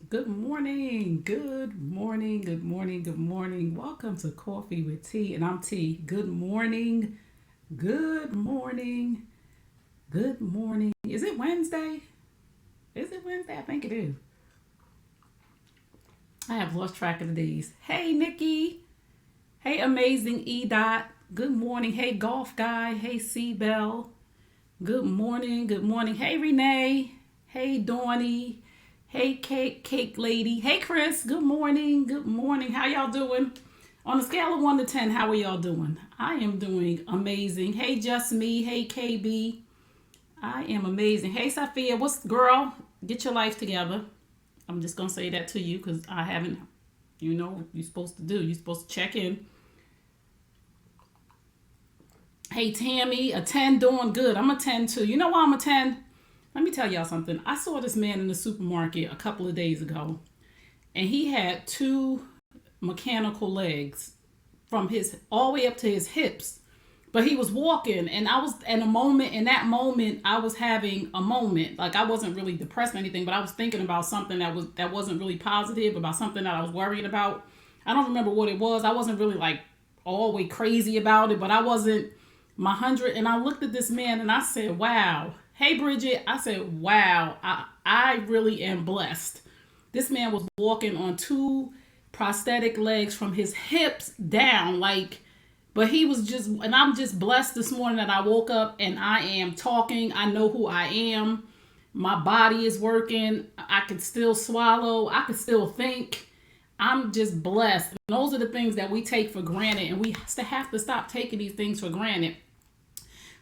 Good morning. Good morning. Good morning. Good morning. Welcome to Coffee with Tea, and I'm T. Good morning. Good morning. Good morning. Is it Wednesday? Is it Wednesday? I think it is. I have lost track of the days. Hey, Nikki. Hey, amazing E. Dot. Good morning. Hey, golf guy. Hey, C. Bell. Good morning. Good morning. Hey, Renee. Hey, Dawny. Hey, cake lady. Hey, Chris. Good morning. Good morning. How y'all doing? On a scale of 1 to 10, how are y'all doing? I am doing amazing. Hey, just me. Hey, KB. I am amazing. Hey, Sophia. What's girl? Get your life together. I'm just gonna say that to you because I haven't. You know what you're supposed to do. You're supposed to check in. Hey, Tammy. A 10 doing good. I'm a 10 too. You know why I'm a 10? Let me tell y'all something. I saw this man in the supermarket a couple of days ago, and he had two mechanical legs from his all the way up to his hips. But he was walking, and I was in a moment. In that moment, I was having a moment. Like I wasn't really depressed or anything, but I was thinking about something that wasn't really positive, about something that I was worried about. I don't remember what it was. I wasn't really like all the way crazy about it, but I wasn't my 100. And I looked at this man and I said, "Wow." Hey, Bridget. I said, "Wow. I really am blessed." This man was walking on two prosthetic legs from his hips down, like, but he was just, and I'm just blessed this morning that I woke up and I am talking. I know who I am. My body is working. I can still swallow. I can still think. I'm just blessed. And those are the things that we take for granted, and we have to stop taking these things for granted.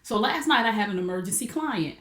So last night I had an emergency client.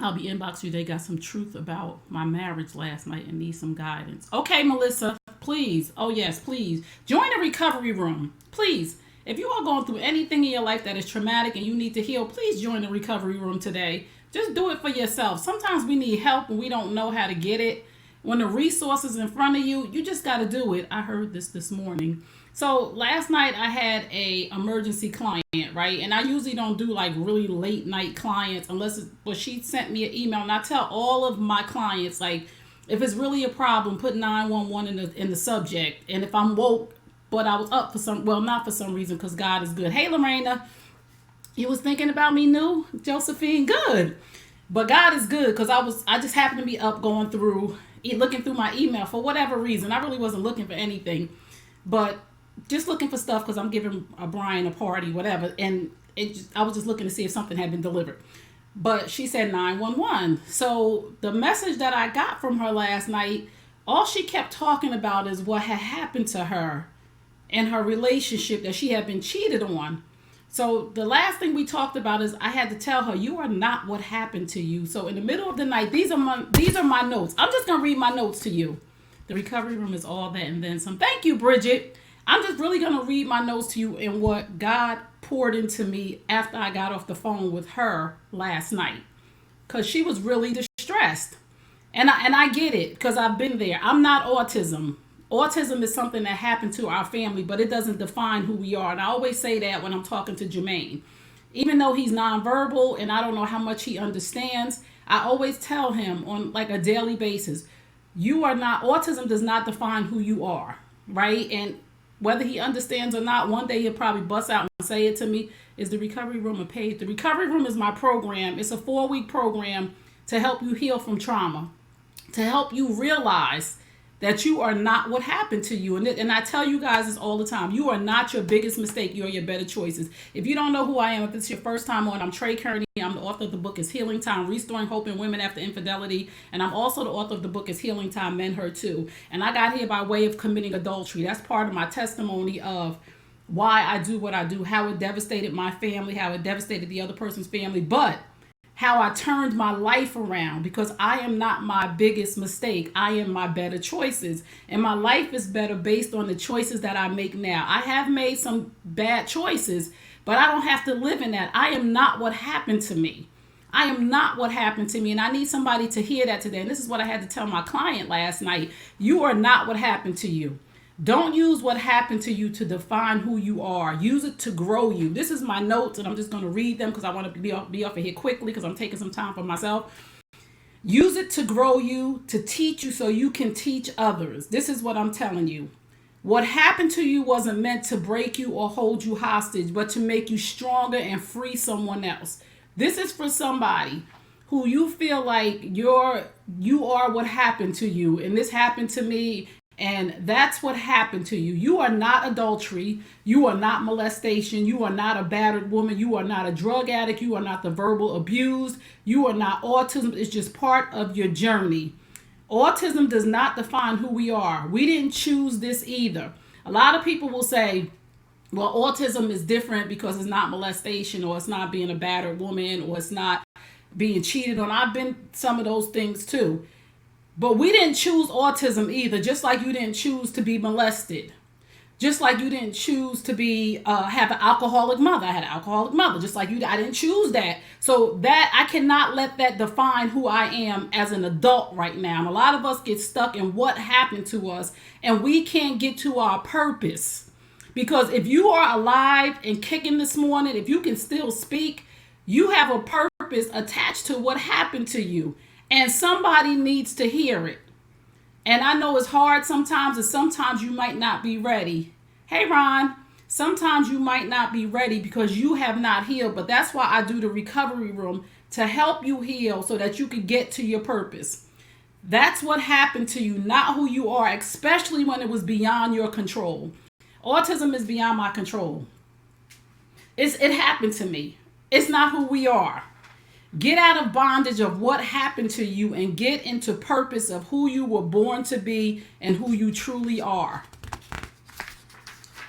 I'll be inboxing you. They got some truth about my marriage last night and need some guidance. Okay, Melissa, please. Oh, yes, please. Join the recovery room. Please. If you are going through anything in your life that is traumatic and you need to heal, please join the recovery room today. Just do it for yourself. Sometimes we need help and we don't know how to get it. When the resources in front of you, you just got to do it. I heard this morning. So last night I had a emergency client, right? And I usually don't do like really late night clients unless it's, but she sent me an email, and I tell all of my clients, like, if it's really a problem, put 911 in the subject. And if I'm woke, but I was up for some, well, not for some reason, because God is good. Hey, Lorena, you was thinking about me, new Josephine? Good. But God is good, because I just happened to be up going through, looking through my email for whatever reason. I really wasn't looking for anything, but just looking for stuff because I'm giving Brian a party, whatever. And I was just looking to see if something had been delivered. But she said 911. So the message that I got from her last night, all she kept talking about is what had happened to her and her relationship, that she had been cheated on. So the last thing we talked about is I had to tell her, you are not what happened to you. So in the middle of the night, these are my notes. I'm just gonna read my notes to you. The recovery room is all that and then some. Thank you, Bridget. I'm just really gonna read my notes to you and what God poured into me after I got off the phone with her last night, because she was really distressed. And I get it, because I've been there. I'm not autism. Autism is something that happened to our family, but it doesn't define who we are. And I always say that when I'm talking to Jermaine. Even though he's nonverbal and I don't know how much he understands, I always tell him on like a daily basis, you are not, autism does not define who you are, right? And whether he understands or not, one day he'll probably bust out and say it to me. Is the recovery room a page? The recovery room is my program. It's a 4-week program to help you heal from trauma, to help you realize that you are not what happened to you. And I tell you guys this all the time. You are not your biggest mistake. You are your better choices. If you don't know who I am, if it's your first time on, I'm Trey Kearney. I'm the author of the book is Healing Time, Restoring Hope in Women After Infidelity. And I'm also the author of the book is Healing Time, Men Hurt Too. And I got here by way of committing adultery. That's part of my testimony of why I do what I do, how it devastated my family, how it devastated the other person's family. But how I turned my life around, because I am not my biggest mistake. I am my better choices. And my life is better based on the choices that I make now. I have made some bad choices, but I don't have to live in that. I am not what happened to me. I am not what happened to me. And I need somebody to hear that today. And this is what I had to tell my client last night. You are not what happened to you. Don't use what happened to you to define who you are. Use it to grow you. This is my notes, and I'm just going to read them because I want to be off of here quickly because I'm taking some time for myself. Use it to grow you, to teach you so you can teach others. This is what I'm telling you. What happened to you wasn't meant to break you or hold you hostage, but to make you stronger and free someone else. This is for somebody who you feel like you are what happened to you, and this happened to me, and that's what happened to you. You are not adultery. You are not molestation. You are not a battered woman. You are not a drug addict. You are not the verbal abused. You are not autism. It's just part of your journey. Autism does not define who we are. We didn't choose this either. A lot of people will say, well, autism is different because it's not molestation, or it's not being a battered woman, or it's not being cheated on. I've been some of those things too. But we didn't choose autism either, just like you didn't choose to be molested. Just like you didn't choose to be have an alcoholic mother. I had an alcoholic mother, just like you. I didn't choose that. So that I cannot let that define who I am as an adult right now. And a lot of us get stuck in what happened to us, and we can't get to our purpose. Because if you are alive and kicking this morning, if you can still speak, you have a purpose attached to what happened to you. And somebody needs to hear it. And I know it's hard sometimes, and sometimes you might not be ready. Hey, Ron, sometimes you might not be ready because you have not healed. But that's why I do the recovery room, to help you heal so that you can get to your purpose. That's what happened to you, not who you are, especially when it was beyond your control. Autism is beyond my control. It happened to me. It's not who we are. Get out of bondage of what happened to you and get into purpose of who you were born to be and who you truly are.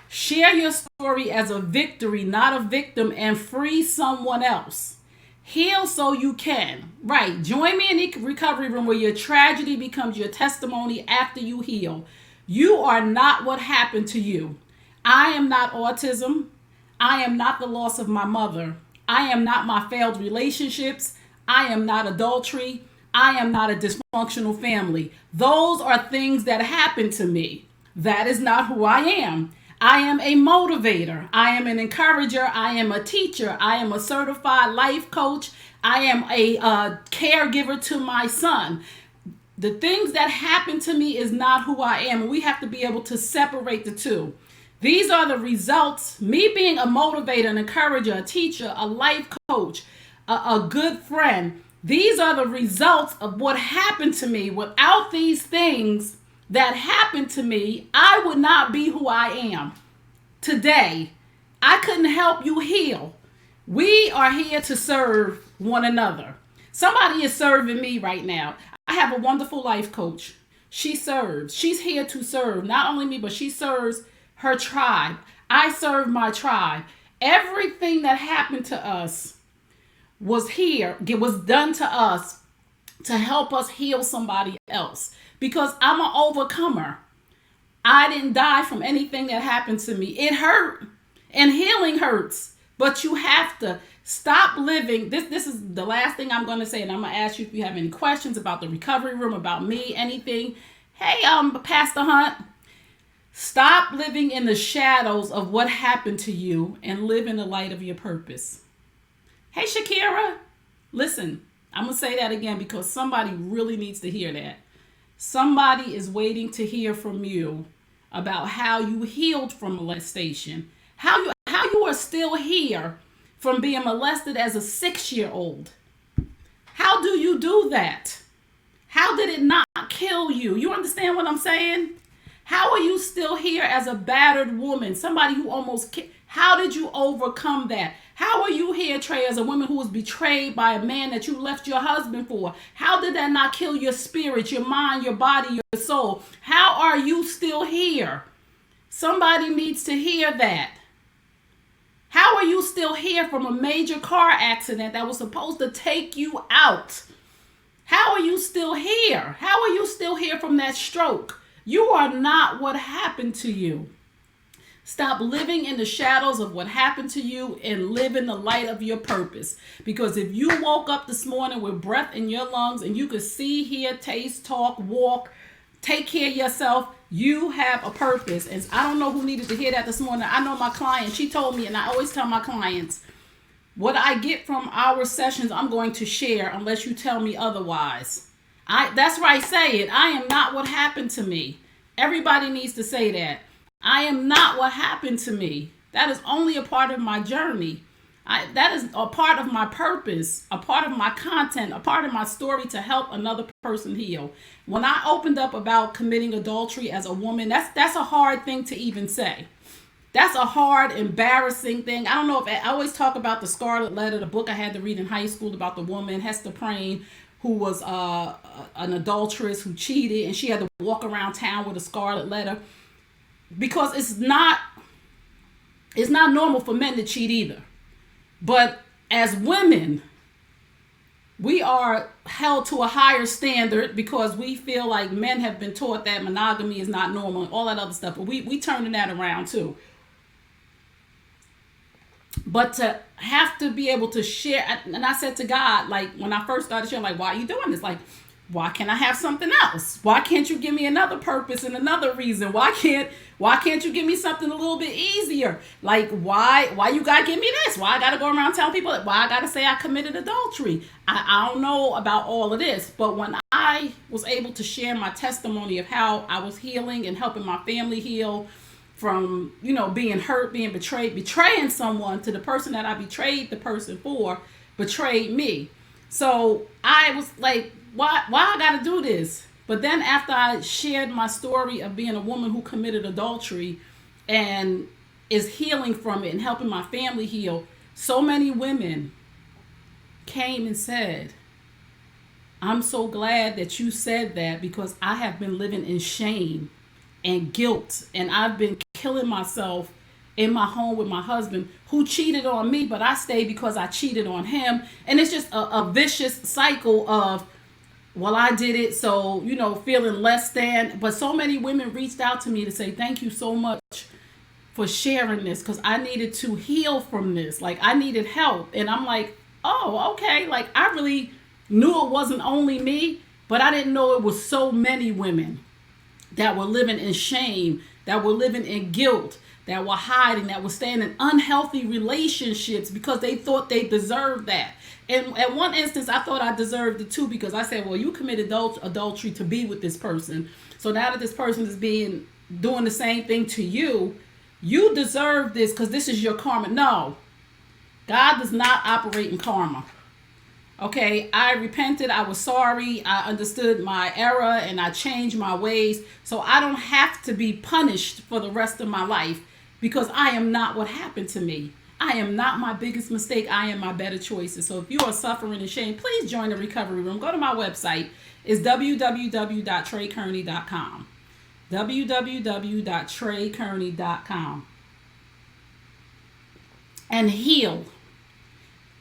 Share your story as a victory, not a victim, and free someone else. Heal so you can. Right. Join me in the recovery room where your tragedy becomes your testimony after you heal. You are not what happened to you. I am not autism. I am not the loss of my mother. I am not my failed relationships. I am not adultery. I am not a dysfunctional family. Those are things that happened to me. That is not who I am. I am a motivator. I am an encourager. I am a teacher. I am a certified life coach. I am a caregiver to my son. The things that happened to me is not who I am. We have to be able to separate the two. These are the results. Me being a motivator, an encourager, a teacher, a life coach, a good friend. These are the results of what happened to me. Without these things that happened to me, I would not be who I am today. I couldn't help you heal. We are here to serve one another. Somebody is serving me right now. I have a wonderful life coach. She serves. She's here to serve. Not only me, but she serves her tribe. I serve my tribe. Everything that happened to us was here. It was done to us to help us heal somebody else. Because I'm an overcomer. I didn't die from anything that happened to me. It hurt. And healing hurts. But you have to stop living. This is the last thing I'm going to say. And I'm going to ask you if you have any questions about the recovery room, about me, anything. Hey, Pastor Hunt. Stop living in the shadows of what happened to you and live in the light of your purpose. Hey, Shakira, listen, I'm going to say that again because somebody really needs to hear that. Somebody is waiting to hear from you about how you healed from molestation, how you are still here from being molested as a 6-year-old. How do you do that? How did it not kill you? You understand what I'm saying? How are you still here as a battered woman? Somebody who almost killed. How did you overcome that? How are you here, Trey, as a woman who was betrayed by a man that you left your husband for? How did that not kill your spirit, your mind, your body, your soul? How are you still here? Somebody needs to hear that. How are you still here from a major car accident that was supposed to take you out? How are you still here? How are you still here from that stroke? You are not what happened to you. Stop living in the shadows of what happened to you and live in the light of your purpose. Because if you woke up this morning with breath in your lungs and you could see, hear, taste, talk, walk, take care of yourself, you have a purpose. And I don't know who needed to hear that this morning. I know my client, she told me, and I always tell my clients, what I get from our sessions, I'm going to share unless you tell me otherwise. That's right, say it. I am not what happened to me. Everybody needs to say that. I am not what happened to me. That is only a part of my journey. That is a part of my purpose, a part of my content, a part of my story to help another person heal. When I opened up about committing adultery as a woman, that's a hard thing to even say. That's a hard, embarrassing thing. I don't know if I always talk about the Scarlet Letter, the book I had to read in high school about the woman Hester Prynne, who was an adulteress who cheated, and she had to walk around town with a scarlet letter, because it's not normal for men to cheat either. But as women, we are held to a higher standard because we feel like men have been taught that monogamy is not normal and all that other stuff. But we turning that around too. But to have to be able to share, and I said to God, like when I first started sharing, like, why are you doing this? Like, why can't I have something else? Why can't you give me another purpose and another reason? Why can't you give me something a little bit easier? Like, why you gotta give me this? Why I gotta go around telling people? Why I gotta say I committed adultery? I don't know about all of this, but when I was able to share my testimony of how I was healing and helping my family heal from, being hurt, being betraying someone, to the person that I betrayed the person for betrayed me. So I was like, why I gotta do this? But then after I shared my story of being a woman who committed adultery and is healing from it and helping my family heal, so many women came and said, I'm so glad that you said that, because I have been living in shame and guilt, and I've been killing myself in my home with my husband, who cheated on me, but I stayed because I cheated on him. And it's just a vicious cycle of, well, I did it, so, feeling less than. But so many women reached out to me to say, thank you so much for sharing this, because I needed to heal from this. Like, I needed help. And I'm like, oh, okay. Like, I really knew it wasn't only me, but I didn't know it was so many women that were living in shame, that were living in guilt, that were hiding, that were staying in unhealthy relationships because they thought they deserved that. And at one instance, I thought I deserved it too, because I said, well, you committed adultery to be with this person. So now that this person is doing the same thing to you, you deserve this because this is your karma. No, God does not operate in karma. Okay, I repented, I was sorry, I understood my error, and I changed my ways. So I don't have to be punished for the rest of my life, because I am not what happened to me. I am not my biggest mistake. I am my better choices. So if you are suffering in shame, please join the recovery room. Go to my website. It's www.TreyKearney.com. www.TreyKearney.com. And heal.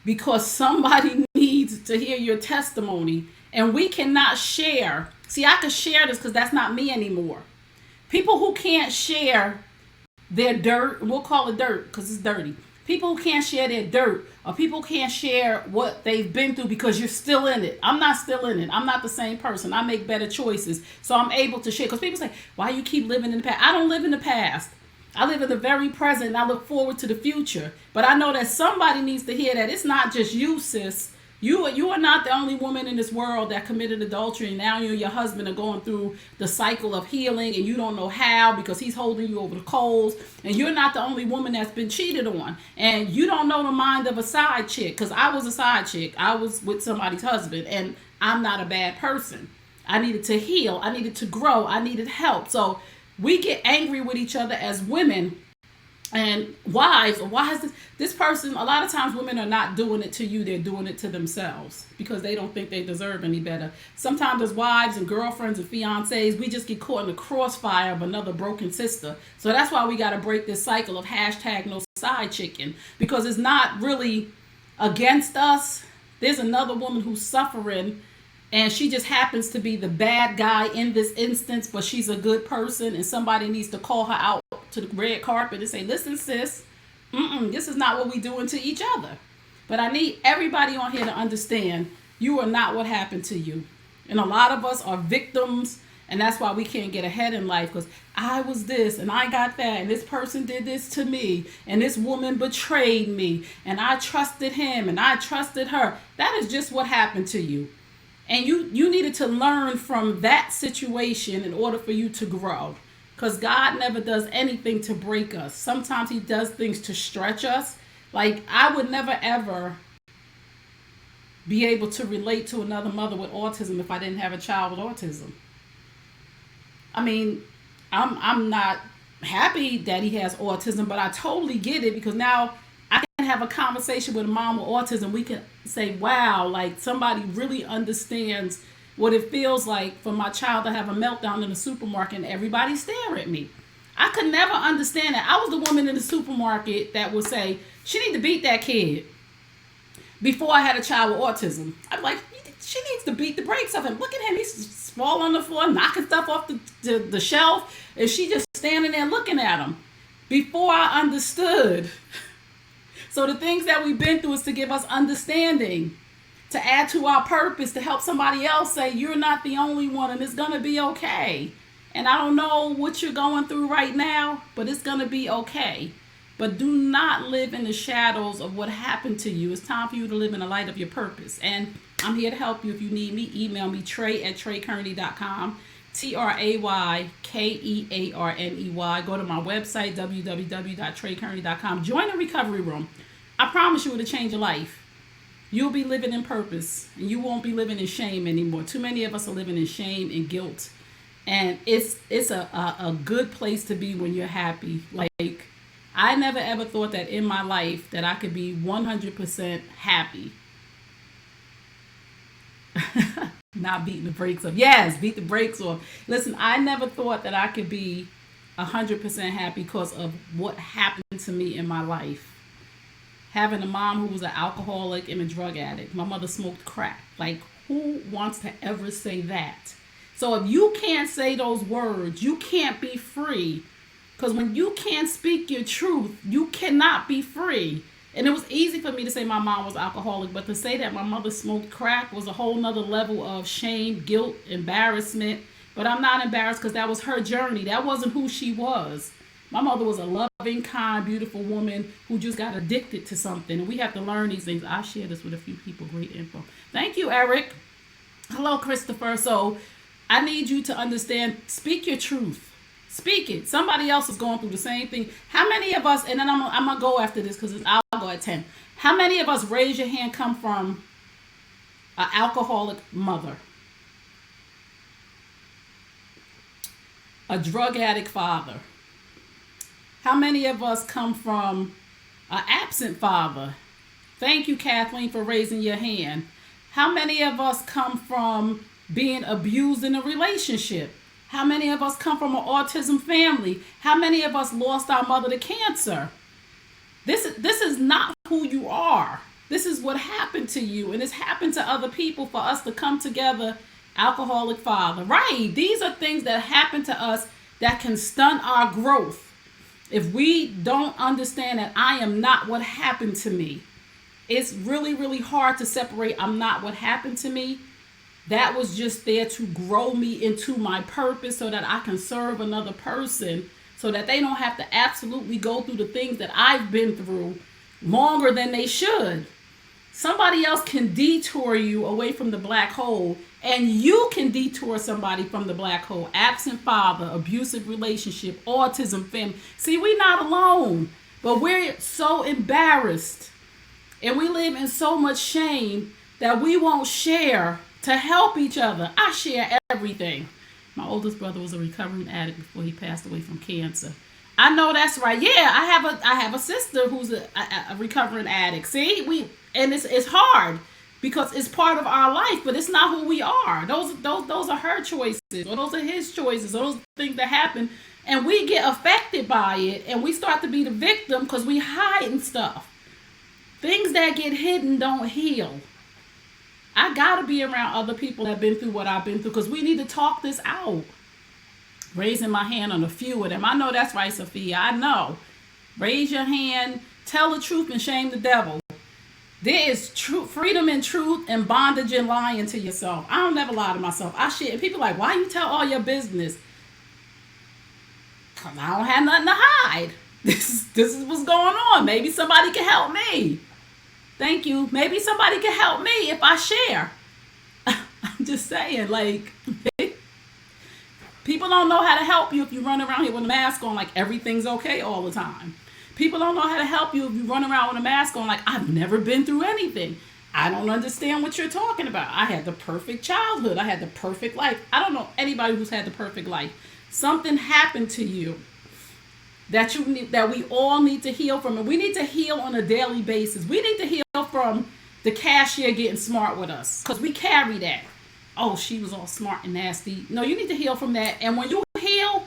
Because somebody needs to hear your testimony, and we cannot share. See, I can share this because that's not me anymore. People who can't share their dirt, we'll call it dirt because it's dirty. People who can't share their dirt, or people can't share what they've been through because you're still in it. I'm not still in it. I'm not the same person. I make better choices. So I'm able to share. Because people say, why you keep living in the past? I don't live in the past. I live in the very present, and I look forward to the future. But I know that somebody needs to hear that it's not just you, sis. You are not the only woman in this world that committed adultery, and now you and your husband are going through the cycle of healing, and you don't know how because he's holding you over the coals. And you're not the only woman that's been cheated on. And you don't know the mind of a side chick, because I was a side chick. I was with somebody's husband, and I'm not a bad person. I needed to heal. I needed to grow. I needed help. So we get angry with each other as women and wives. Why is this person, a lot of times women are not doing it to you, they're doing it to themselves because they don't think they deserve any better. Sometimes as wives and girlfriends and fiancés, we just get caught in the crossfire of another broken sister. So that's why we got to break this cycle of #no side chicken, because it's not really against us. There's another woman who's suffering, and she just happens to be the bad guy in this instance, but she's a good person, and somebody needs to call her out to the red carpet and say, listen, sis, this is not what we doing to each other. But I need everybody on here to understand you are not what happened to you. And a lot of us are victims, and that's why we can't get ahead in life, because I was this and I got that, and this person did this to me, and this woman betrayed me, and I trusted him and I trusted her. That is just what happened to you. And you needed to learn from that situation in order for you to grow. Because God never does anything to break us. Sometimes he does things to stretch us. Like, I would never ever be able to relate to another mother with autism if I didn't have a child with autism. I mean, I'm not happy that he has autism, but I totally get it, because now I can have a conversation with a mom with autism. We can say, wow, like, somebody really understands what it feels like for my child to have a meltdown in the supermarket and everybody stare at me. I could never understand that. I was the woman in the supermarket that would say, she need to beat that kid. Before I had a child with autism, I'd be like, she needs to beat the brakes off him. Look at him. He's falling on the floor, knocking stuff off the shelf. And she just standing there looking at him. Before I understood. So the things that we've been through is to give us understanding, to add to our purpose, to help somebody else say, you're not the only one and it's going to be okay. And I don't know what you're going through right now, but it's going to be okay. But do not live in the shadows of what happened to you. It's time for you to live in the light of your purpose. And I'm here to help you. If you need me, email me, Trey@TreyKearney.com. TrayKearney. Go to my website, www.TreyKearney.com. Join the recovery room. I promise you it'll change your life. You'll be living in purpose, and you won't be living in shame anymore. Too many of us are living in shame and guilt. And it's a good place to be when you're happy. Like, I never ever thought that in my life that I could be 100% happy. Not beating the brakes off. Yes, beat the brakes off. Listen, I never thought that I could be 100% happy because of what happened to me in my life. Having a mom who was an alcoholic and a drug addict. My mother smoked crack. Like, who wants to ever say that? So if you can't say those words, you can't be free. Because when you can't speak your truth, you cannot be free. And it was easy for me to say my mom was alcoholic, but to say that my mother smoked crack was a whole nother level of shame, guilt, embarrassment. But I'm not embarrassed because that was her journey. That wasn't who she was. My mother was a loving, kind, beautiful woman who just got addicted to something. And we have to learn these things. I share this with a few people. Great info. Thank you, Eric. Hello, Christopher. So I need you to understand, speak your truth. Speak it. Somebody else is going through the same thing. How many of us, and then I'm going to go after this because I'll go at 10. How many of us, raise your hand, come from an alcoholic mother? A drug addict father? How many of us come from an absent father? Thank you, Kathleen, for raising your hand. How many of us come from being abused in a relationship? How many of us come from an autism family? How many of us lost our mother to cancer? This is not who you are. This is what happened to you, and it's happened to other people for us to come together. Alcoholic father, right? These are things that happen to us that can stunt our growth. If we don't understand that I am not what happened to me, it's really, really hard to separate I'm not what happened to me. That was just there to grow me into my purpose so that I can serve another person, so that they don't have to absolutely go through the things that I've been through longer than they should. Somebody else can detour you away from the black hole, and you can detour somebody from the black hole. Absent father, abusive relationship, autism family. See, we're not alone, but we're so embarrassed and we live in so much shame that we won't share to help each other. I share everything. My oldest brother was a recovering addict before he passed away from cancer. I know that's right. Yeah, I have a sister who's a recovering addict. See, it's hard because it's part of our life, but it's not who we are. Those are her choices, or those are his choices, or those things that happen, and we get affected by it, and we start to be the victim because we hiding stuff. Things that get hidden don't heal. I gotta be around other people that have been through what I've been through because we need to talk this out. Raising my hand on a few of them. I know that's right, Sophia. I know. Raise your hand. Tell the truth and shame the devil. There is freedom in truth and bondage in lying to yourself. I don't never lie to myself. I share. And people are like, why you tell all your business? Because I don't have nothing to hide. This is what's going on. Maybe somebody can help me. Thank you. Maybe somebody can help me if I share. I'm just saying, like, people don't know how to help you if you run around here with a mask on like everything's okay all the time. People don't know how to help you if you run around with a mask on like I've never been through anything. I don't understand what you're talking about. I had the perfect childhood. I had the perfect life. I don't know anybody who's had the perfect life. Something happened to you that we all need to heal from. And we need to heal on a daily basis. We need to heal from the cashier getting smart with us, because we carry that. Oh, she was all smart and nasty. No, you need to heal from that. And when you heal,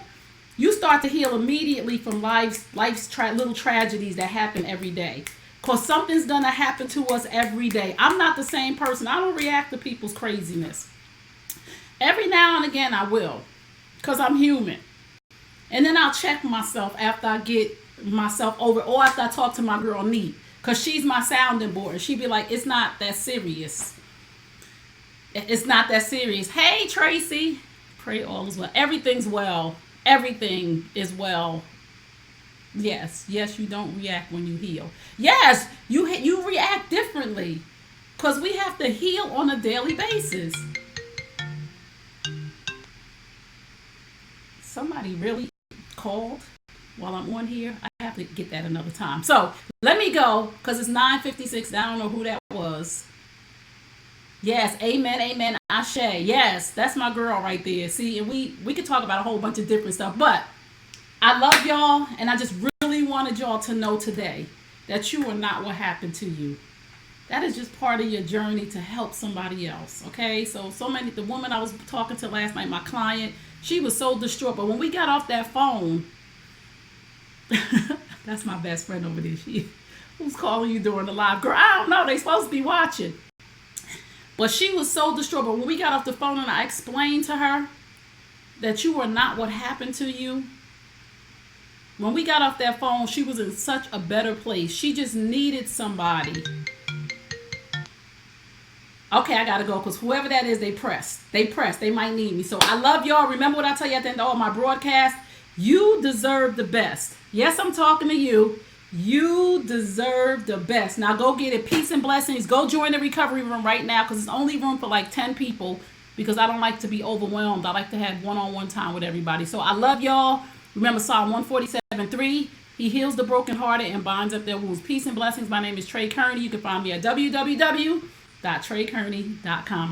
you start to heal immediately from life's little tragedies that happen every day. Because something's going to happen to us every day. I'm not the same person. I don't react to people's craziness. Every now and again I will, because I'm human. And then I'll check myself after I get myself over, or after I talk to my girl Neat, because she's my sounding board. And she'd be like, it's not that serious. It's not that serious. Hey, Tracy. Pray all is well. Everything's well. Everything is well. Yes, you don't react when you heal. Yes, you react differently, because we have to heal on a daily basis. Somebody really called while I'm on here. I have to get that another time. So let me go, because it's 9:56. I don't know who that was. Yes, amen, Ashe. Yes, that's my girl right there. See, and we could talk about a whole bunch of different stuff, but I love y'all, and I just really wanted y'all to know today that you are not what happened to you. That is just part of your journey to help somebody else, okay? The woman I was talking to last night, my client, she was so distraught, but when we got off that phone, that's my best friend over there. Who's calling you during the live? Girl, I don't know. They supposed to be watching. But she was so distraught. But when we got off the phone and I explained to her that you are not what happened to you, when we got off that phone, she was in such a better place. She just needed somebody. Okay, I got to go, because whoever that is, they pressed. They might need me. So I love y'all. Remember what I tell you at the end of all my broadcasts? You deserve the best. Yes, I'm talking to you. You deserve the best. Now go get it. Peace and blessings. Go join the recovery room right now, because it's only room for like 10 people, because I don't like to be overwhelmed. I like to have one-on-one time with everybody. So I love y'all. Remember Psalm 147:3. He heals the brokenhearted and binds up their wounds. Peace and blessings. My name is Trey Kearney. You can find me at www.treykearney.com.